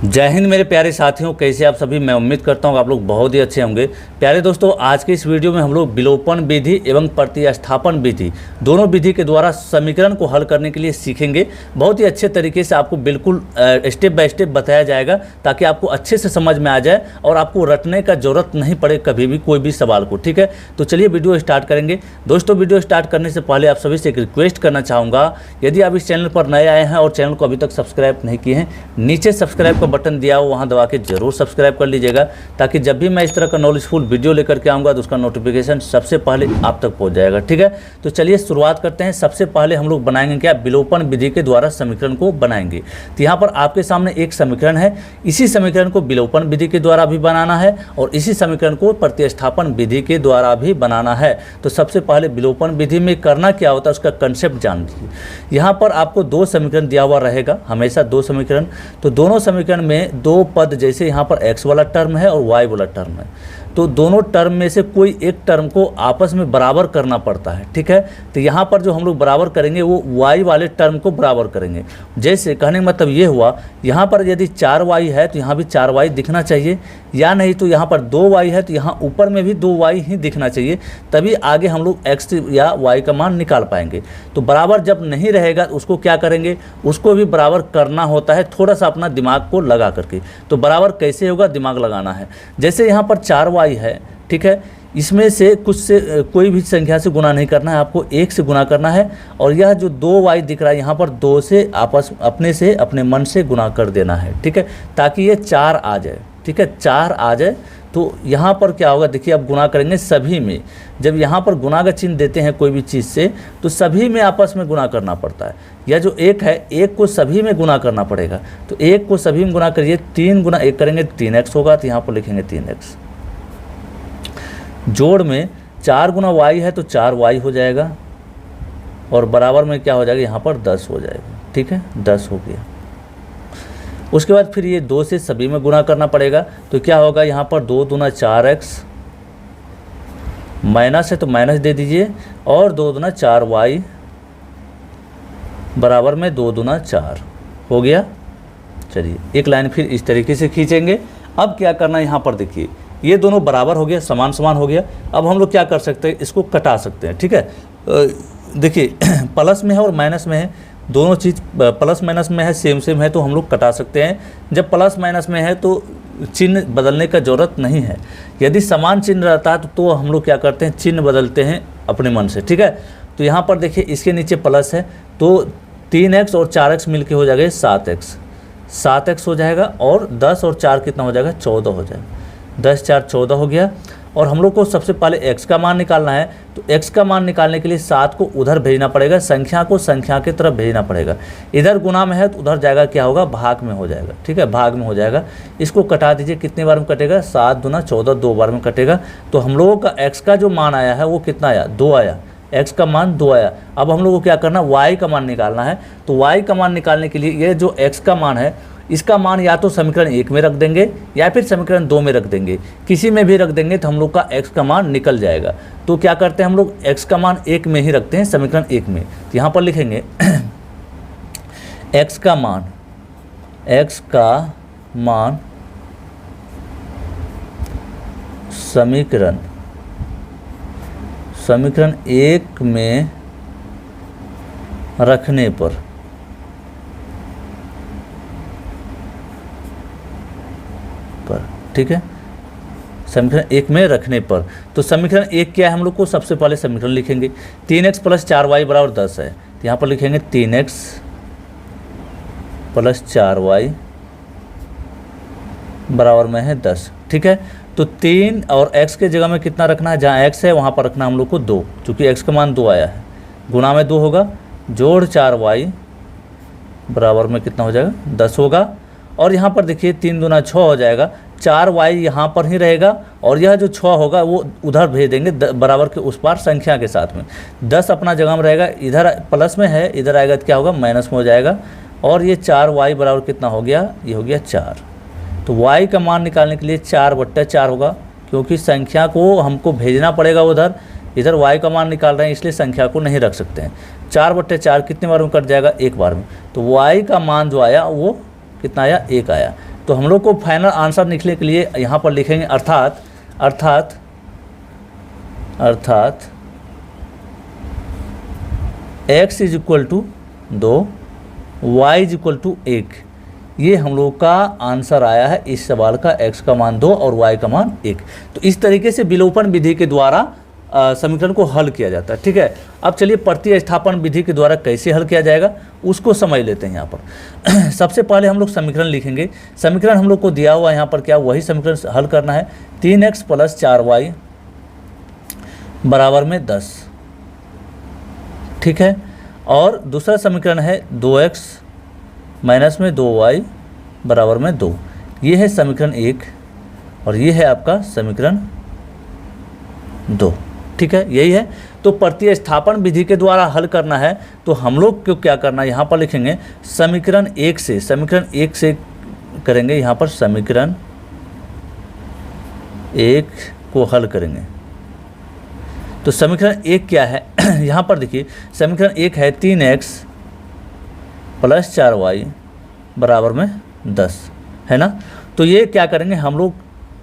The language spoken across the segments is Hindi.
जय हिंद मेरे प्यारे साथियों, कैसे आप सभी। मैं उम्मीद करता हूँ आप लोग बहुत ही अच्छे होंगे। प्यारे दोस्तों, आज के इस वीडियो में हम लोग विलोपन विधि एवं प्रतिस्थापन विधि दोनों विधि के द्वारा समीकरण को हल करने के लिए सीखेंगे। बहुत ही अच्छे तरीके से आपको बिल्कुल स्टेप बाय स्टेप बताया जाएगा ताकि आपको अच्छे से समझ में आ जाए और आपको रटने का जरूरत नहीं पड़े कभी भी कोई भी सवाल को। ठीक है, तो चलिए वीडियो स्टार्ट करेंगे। दोस्तों, वीडियो स्टार्ट करने से पहले आप सभी से एक रिक्वेस्ट करना चाहूँगा, यदि आप इस चैनल पर नए आए हैं और चैनल को अभी तक सब्सक्राइब नहीं किए हैं, नीचे सब्सक्राइब का बटन दिया हो वहां दबा के जरूर सब्सक्राइब कर लीजिएगा ताकि जब भी मैं इस तरह का नॉलेजफुल वीडियो लेकर के आऊँगा तो उसका नोटिफिकेशन सबसे पहले आप तक पहुंच जाएगा। ठीक है, तो चलिए शुरुआत करते हैं। सबसे पहले हम लोग बनाएंगे क्या, विलोपन विधि के द्वारा समीकरण को बनाएंगे। तो यहाँ पर आपके सामने एक समीकरण है, इसी समीकरण को विलोपन विधि के द्वारा भी बनाना है और इसी समीकरण को प्रतिस्थापन विधि के द्वारा भी बनाना है। तो सबसे पहले विलोपन विधि में करना क्या होता है उसका कंसेप्ट जान लीजिए। यहाँ पर आपको दो समीकरण दिया हुआ रहेगा, हमेशा दो समीकरण। तो दोनों समीकरण में दो पद, जैसे यहाँ पर x वाला टर्म है और y वाला टर्म है, तो दोनों टर्म में से कोई एक टर्म को आपस में बराबर करना पड़ता है। ठीक है, तो यहाँ पर जो हम लोग बराबर करेंगे वो y वाले टर्म को बराबर करेंगे। जैसे कहने का मतलब ये हुआ, यहाँ पर यदि 4y है तो यहाँ भी 4y दिखना चाहिए, या नहीं तो यहाँ पर 2y है तो यहाँ ऊपर में भी 2y ही दिखना चाहिए, तभी आगे हम लोग x या y का मान निकाल पाएंगे। तो बराबर जब नहीं रहेगा तो उसको क्या करेंगे, उसको भी बराबर करना होता है, थोड़ा सा अपना दिमाग को लगा करके। तो बराबर कैसे होगा, दिमाग लगाना है। जैसे यहाँ पर 4y है, ठीक है, इसमें से कुछ से कोई भी संख्या से गुना नहीं करना है, आपको 1 से गुना करना है। और यह जो 2y दिख रहा है यहाँ पर 2 से आपस अपने मन से गुना कर देना है। ठीक है, ताकि ये 4 आ जाए। ठीक है, 4 आ जाए तो यहाँ पर क्या होगा, देखिए अब गुना करेंगे सभी में। जब यहाँ पर गुना का चिन्ह देते हैं कोई भी चीज़ से तो सभी में आपस में गुना करना पड़ता है। यह जो 1 है, 1 को सभी में गुना करना पड़ेगा। तो 1 को सभी में गुना करिए, 3 गुना 1 करेंगे 3x होगा, तो यहाँ पर लिखेंगे 3x। जोड़ में 4 गुना y है तो 4y हो जाएगा और बराबर में क्या हो जाएगा, यहाँ पर 10 हो जाएगा। ठीक है, 10 हो गया। उसके बाद फिर ये 2 से सभी में गुना करना पड़ेगा, तो क्या होगा, यहाँ पर 2 दूना 4x, माइनस है तो माइनस दे दीजिए, और 2 दूना 4y बराबर में 2 दूना 4 हो गया। चलिए एक लाइन फिर इस तरीके से खींचेंगे। अब क्या करना है, यहाँ पर देखिए ये दोनों बराबर हो गया, समान समान हो गया। अब हम लोग क्या कर सकते हैं, इसको कटा सकते हैं। ठीक है, देखिए प्लस में है और माइनस में है, दोनों चीज़ प्लस माइनस में है, सेम सेम है, तो हम लोग कटा सकते हैं। जब प्लस माइनस में है तो चिन्ह बदलने का ज़रूरत नहीं है। यदि समान चिन्ह रहता है तो हम लोग क्या करते हैं, चिन्ह बदलते हैं अपने मन से। ठीक है, तो यहाँ पर देखिए इसके नीचे प्लस है तो 3x और 4x मिल के हो जाएगा 7x, 7x हो जाएगा, और 10 और 4 कितना हो जाएगा, 14 हो जाएगा। 10 4 14 हो गया। और हम लोग को सबसे पहले x का मान निकालना है, तो x का मान निकालने के लिए 7 को उधर भेजना पड़ेगा, संख्या को संख्या की तरफ भेजना पड़ेगा। इधर गुना में है तो उधर जाएगा, क्या होगा, भाग में हो जाएगा। ठीक है, भाग में हो जाएगा। इसको कटा दीजिए, कितने बार में कटेगा, 7 दूना 14, 2 बार में कटेगा। तो हम लोगों का x का जो मान आया है वो कितना आया, 2 आया। x का मान 2 आया। अब हम लोग को क्या करना, y का मान निकालना है। तो y का मान निकालने के लिए ये जो x का मान है, इसका मान या तो समीकरण 1 में रख देंगे या फिर समीकरण 2 में रख देंगे, किसी में भी रख देंगे तो हम लोग का x का मान निकल जाएगा। तो क्या करते हैं हम लोग, x का मान 1 में ही रखते हैं, समीकरण 1 में। तो यहाँ पर लिखेंगे x का मान समीकरण 1 में रखने पर ठीक है, समीकरण 1 में रखने पर। तो समीकरण 1 क्या है, हम लोग को सबसे पहले समीकरण लिखेंगे, 3x + 4y बराबर 10 है। तो यहाँ पर लिखेंगे 3x + 4y बराबर में है 10। ठीक है, तो 3 और x के जगह में कितना रखना है, जहाँ x है वहाँ पर रखना हम लोग को 2, चूँकि x का मान 2 आया है, गुना में 2 होगा, जोड़ 4y बराबर में कितना हो जाएगा, 10 होगा। और यहाँ पर देखिए 3 दूना 6 हो जाएगा, 4y यहाँ पर ही रहेगा और यह जो 6 होगा वो उधर भेज देंगे बराबर के उस पार संख्या के साथ में। 10 अपना जगह में रहेगा, इधर प्लस में है, इधर आएगा तो क्या होगा, माइनस में हो जाएगा। और ये 4y बराबर कितना हो गया, ये हो गया 4। तो y का मान निकालने के लिए 4/4 होगा, क्योंकि संख्या को हमको भेजना पड़ेगा उधर, इधर y का मान निकाल रहे हैं इसलिए संख्या को नहीं रख सकते हैं। 4/4 कितने बार में कट जाएगा, एक बार में। तो y का मान जो आया वो कितना आया, 1 आया। तो हम लोग को फाइनल आंसर लिखने के लिए यहाँ पर लिखेंगे अर्थात x is equal to 2, y is equal to 1। ये हम लोग का आंसर आया है इस सवाल का, x का मान 2 और y का मान 1। तो इस तरीके से विलोपन विधि के द्वारा समीकरण को हल किया जाता है। ठीक है, अब चलिए प्रतिस्थापन विधि के द्वारा कैसे हल किया जाएगा उसको समझ लेते हैं। यहाँ पर सबसे पहले हम लोग समीकरण लिखेंगे। समीकरण हम लोग को दिया हुआ यहाँ पर क्या, वही समीकरण हल करना है। 3x + 4y बराबर में 10। ठीक है, और दूसरा समीकरण है 2x - 2y बराबर में 2। ये है समीकरण 1 और ये है आपका समीकरण 2। ठीक है, यही है। तो प्रतिस्थापन विधि के द्वारा हल करना है तो हम लोग को क्या करना है, यहाँ पर लिखेंगे समीकरण 1 से करेंगे। यहाँ पर समीकरण 1 को हल करेंगे। तो समीकरण 1 क्या है यहाँ पर देखिए, समीकरण 1 है 3x + 4y बराबर में 10, है ना। तो ये क्या करेंगे हम लोग,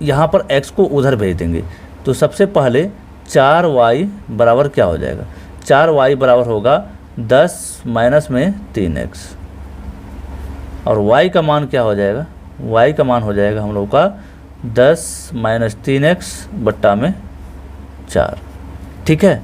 यहाँ पर x को उधर भेज देंगे। तो सबसे पहले 4y बराबर क्या हो जाएगा, 4y बराबर होगा 10 - 3x, और y का मान क्या हो जाएगा, y का मान हो जाएगा हम लोग का 10 - 3x बट्टा में 4। ठीक है,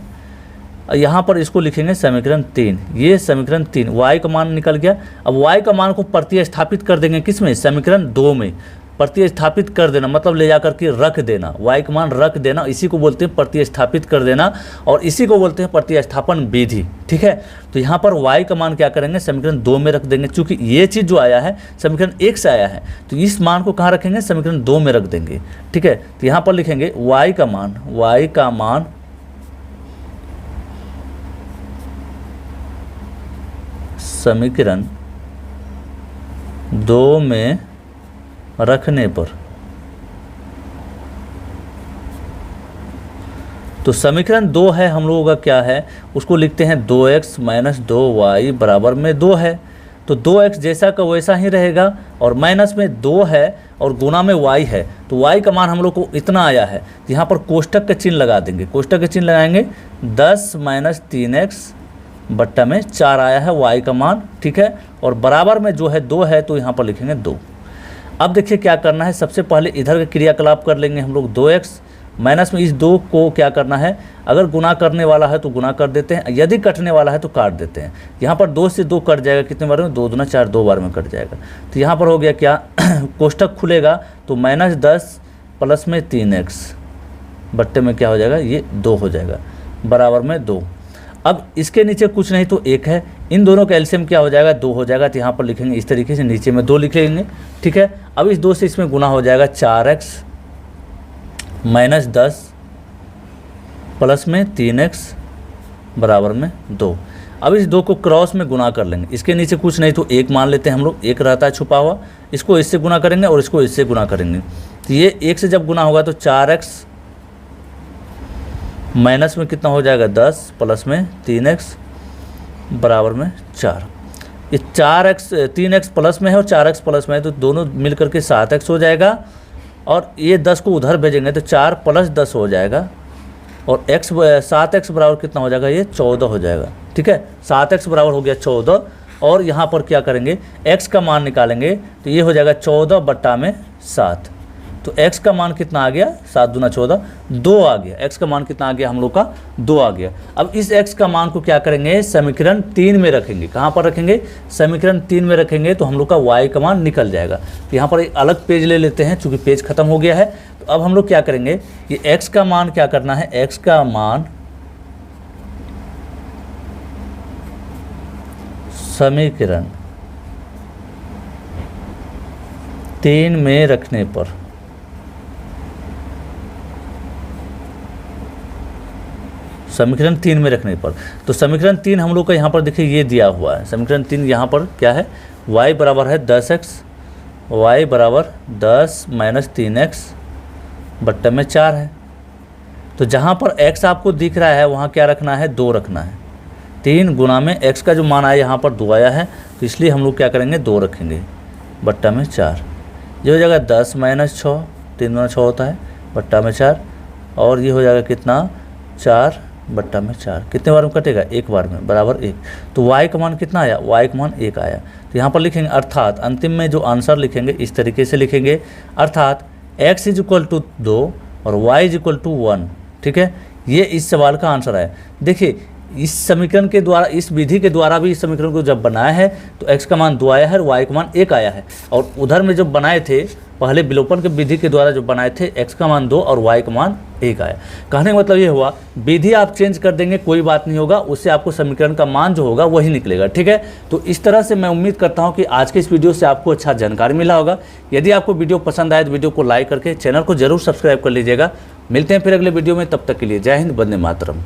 यहाँ पर इसको लिखेंगे समीकरण 3। ये समीकरण 3, y का मान निकल गया। अब y का मान को प्रतिस्थापित कर देंगे किस में, समीकरण 2 में प्रतिस्थापित कर देना, मतलब ले जा करके रख देना, y का मान रख देना, इसी को बोलते हैं प्रतिस्थापित कर देना, और इसी को बोलते हैं प्रतिस्थापन विधि। ठीक है, तो यहाँ पर y का मान क्या करेंगे, समीकरण 2 में रख देंगे। चूंकि ये चीज़ जो आया है समीकरण 1 से आया है, तो इस मान को कहाँ रखेंगे, समीकरण 2 में रख देंगे। ठीक है, तो यहाँ पर लिखेंगे y का मान समीकरण 2 में रखने पर, तो समीकरण 2 है हम लोगों का क्या है, उसको लिखते हैं 2x - 2y बराबर में 2 है। तो 2x जैसा का वैसा ही रहेगा, और माइनस में 2 है और गुना में y है, तो y का मान हम लोग को इतना आया है। यहाँ पर कोष्टक का चिन्ह लगा देंगे, कोष्टक का चिन्ह लगाएंगे, 10 - 3x बट्टा में 4 आया है y का मान। ठीक है, और बराबर में जो है 2 है, तो यहाँ पर लिखेंगे 2। अब देखिए क्या करना है, सबसे पहले इधर का क्रियाकलाप कर लेंगे हम लोग। 2x माइनस में इस 2 को क्या करना है, अगर गुना करने वाला है तो गुना कर देते हैं, यदि कटने वाला है तो काट देते हैं। यहाँ पर 2 से 2 कट जाएगा, कितने बार में, 2 दूना 4, 2 बार में कट जाएगा। तो यहाँ पर हो गया क्या कोष्टक खुलेगा, तो -10 + 3x बट्टे में क्या हो जाएगा, ये 2 हो जाएगा, बराबर में 2। अब इसके नीचे कुछ नहीं तो 1 है, इन दोनों का एलसीएम क्या हो जाएगा, 2 हो जाएगा। तो यहाँ पर लिखेंगे इस तरीके से, नीचे में 2 लिखेंगे। ठीक है, अब इस 2 से इसमें गुना हो जाएगा, 4x - 10 + 3x बराबर में 2। अब इस 2 को क्रॉस में गुना कर लेंगे, इसके नीचे कुछ नहीं तो 1 मान लेते हैं हम लोग, 1 रहता है छुपा हुआ, इसको इससे गुना करेंगे और इसको इससे गुना करेंगे। तो ये 1 से जब गुना होगा तो 4x माइनस में कितना हो जाएगा, 10 + में 3x बराबर में 4। ये 4x 3x प्लस में है और 4x प्लस में है, तो दोनों मिल करके 7x हो जाएगा, और ये 10 को उधर भेजेंगे तो 4 + 10 हो जाएगा, और 7x बराबर कितना हो जाएगा, ये 14 हो जाएगा। ठीक है, 7x बराबर हो गया 14, और यहाँ पर क्या करेंगे, x का मान निकालेंगे, तो ये हो जाएगा 14 बट्टा में 7। तो x का मान कितना आ गया, 7 दूना 14, 2 आ गया। x का मान कितना आ गया हम लोग का, 2 आ गया। अब इस x का मान को क्या करेंगे, समीकरण 3 में रखेंगे। कहाँ पर रखेंगे, समीकरण 3 में रखेंगे, तो हम लोग का y का मान निकल जाएगा। तो यहाँ पर एक अलग पेज ले लेते हैं, चूँकि पेज खत्म हो गया है। तो अब हम लोग क्या करेंगे, ये x का मान क्या करना है, x का मान समीकरण 3 में रखने पर, समीकरण 3 में रखने पर, तो समीकरण 3 हम लोग का यहाँ पर देखिए ये दिया हुआ है। समीकरण 3 यहाँ पर क्या है, y बराबर है 10x, y बराबर 10 - 3x बट्टे में 4 है। तो जहाँ पर x आपको दिख रहा है वहाँ क्या रखना है, 2 रखना है। 3 गुना में x का जो मान आया यहाँ पर 2 आया है, तो इसलिए हम लोग क्या करेंगे, 2 रखेंगे बट्टा में 4। ये हो जाएगा 10 माइनस 6, 3 दूना 6 होता है, बट्टा में 4, और ये हो जाएगा कितना 4 बट्टा में 4, कितने बार में कटेगा, एक बार में, बराबर 1। तो y का मान कितना आया, y का मान 1 आया। तो यहाँ पर लिखेंगे अर्थात अंतिम में जो आंसर लिखेंगे इस तरीके से लिखेंगे, अर्थात x इज इक्वल टू 2 और y इज इक्वल टू 1। ठीक है, ये इस सवाल का आंसर है। देखिए इस समीकरण के द्वारा, इस विधि के द्वारा भी इस समीकरण को जब बनाया है तो x का मान 2 आया है और y का मान 1 आया है, और उधर में जब बनाए थे पहले विलोपन के विधि के द्वारा जो बनाए थे x का मान 2 और y का मान 1 आया। कहने का मतलब ये हुआ विधि आप चेंज कर देंगे कोई बात नहीं होगा, उससे आपको समीकरण का मान जो होगा वही निकलेगा। ठीक है, तो इस तरह से मैं उम्मीद करता हूँ कि आज के इस वीडियो से आपको अच्छा जानकारी मिला होगा। यदि आपको वीडियो पसंद आए तो वीडियो को लाइक करके चैनल को जरूर सब्सक्राइब कर लीजिएगा। मिलते हैं फिर अगले वीडियो में, तब तक के लिए जय हिंद, वंदे मातरम।